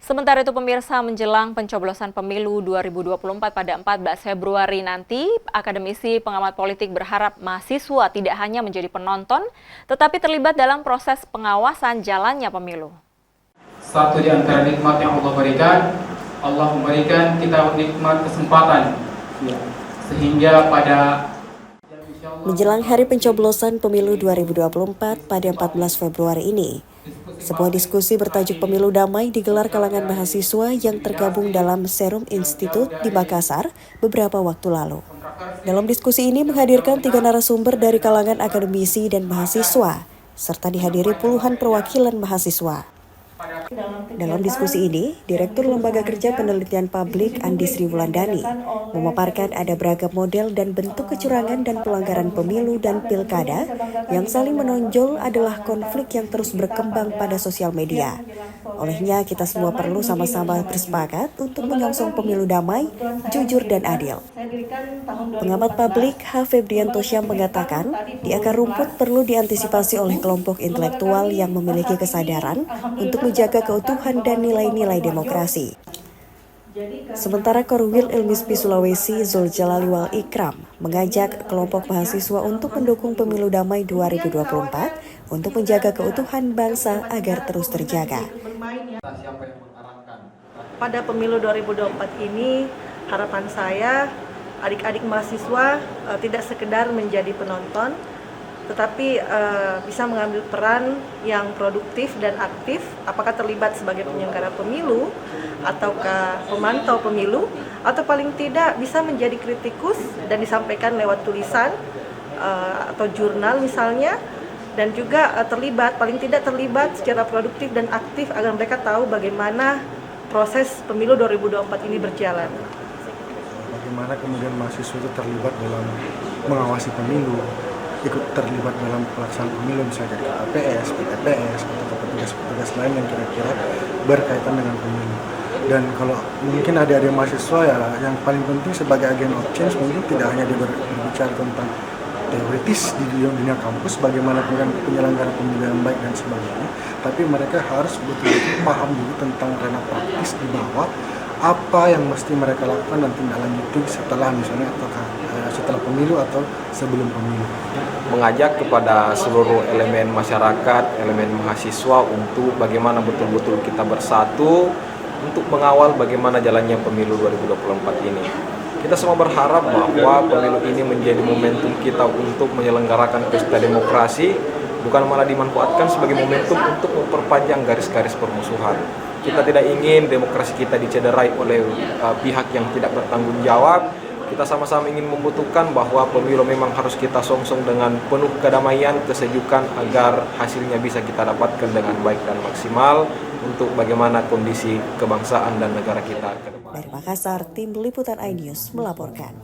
Sementara itu pemirsa, menjelang pencoblosan pemilu 2024 pada 14 Februari nanti, akademisi pengamat politik berharap mahasiswa tidak hanya menjadi penonton, tetapi terlibat dalam proses pengawasan jalannya pemilu. Satu di antara nikmat yang Allah memberikan kita nikmat kesempatan, sehingga pada menjelang hari pencoblosan pemilu 2024 pada 14 Februari ini, sebuah diskusi bertajuk Pemilu Damai digelar kalangan mahasiswa yang tergabung dalam Serum Institute di Makassar beberapa waktu lalu. Dalam diskusi ini menghadirkan 3 narasumber dari kalangan akademisi dan mahasiswa, serta dihadiri puluhan perwakilan mahasiswa. Dalam diskusi ini, Direktur Lembaga Kerja Penelitian Publik Andi Sri Wulandani memaparkan ada beragam model dan bentuk kecurangan dan pelanggaran pemilu dan pilkada yang saling menonjol adalah konflik yang terus berkembang pada sosial media. Olehnya kita semua perlu sama-sama bersepakat untuk menyongsong pemilu damai, jujur dan adil. Pengamat publik H. Febrianto Syam mengatakan, di akar rumput perlu diantisipasi oleh kelompok intelektual yang memiliki kesadaran untuk menjaga keutuhan dan nilai-nilai demokrasi. Sementara Korwil Ilmispi Sulawesi Zuljalali Wal Ikram mengajak kelompok mahasiswa untuk mendukung pemilu damai 2024 untuk menjaga keutuhan bangsa agar terus terjaga. Pada pemilu 2024 ini, harapan saya adik-adik mahasiswa tidak sekedar menjadi penonton, tetapi bisa mengambil peran yang produktif dan aktif, apakah terlibat sebagai penyelenggara pemilu, ataukah pemantau pemilu, atau paling tidak bisa menjadi kritikus dan disampaikan lewat tulisan atau jurnal misalnya, dan juga paling tidak terlibat secara produktif dan aktif agar mereka tahu bagaimana proses pemilu 2024 ini berjalan. Bagaimana kemudian mahasiswa itu terlibat dalam mengawasi pemilu, ikut terlibat dalam pelaksanaan pemilu, misalnya dari KPPS, PTPS, atau petugas-petugas lain yang kira-kira berkaitan dengan pemilu. Dan kalau mungkin ada mahasiswa ya, yang paling penting sebagai agen of change mungkin tidak hanya dia berbicara tentang teoritis di dunia kampus, bagaimana kemudian penyelenggara pemilu yang baik dan sebagainya, tapi mereka harus betul-betul paham dulu tentang ranah praktis di bawah, apa yang mesti mereka lakukan dan tindak lanjuti setelah misalnya setelah pemilu atau sebelum pemilu. Mengajak kepada seluruh elemen masyarakat, elemen mahasiswa untuk bagaimana betul-betul kita bersatu untuk mengawal bagaimana jalannya pemilu 2024 ini. Kita semua berharap bahwa pemilu ini menjadi momentum kita untuk menyelenggarakan pesta demokrasi, bukan malah dimanfaatkan sebagai momentum untuk memperpanjang garis-garis permusuhan. Kita tidak ingin demokrasi kita dicederai oleh pihak yang tidak bertanggung jawab. Kita sama-sama ingin membutuhkan bahwa pemilu memang harus kita songsong dengan penuh kedamaian, kesejukan agar hasilnya bisa kita dapatkan dengan baik dan maksimal untuk bagaimana kondisi kebangsaan dan negara kita ke depan. Dari Makassar, tim Liputan iNews melaporkan.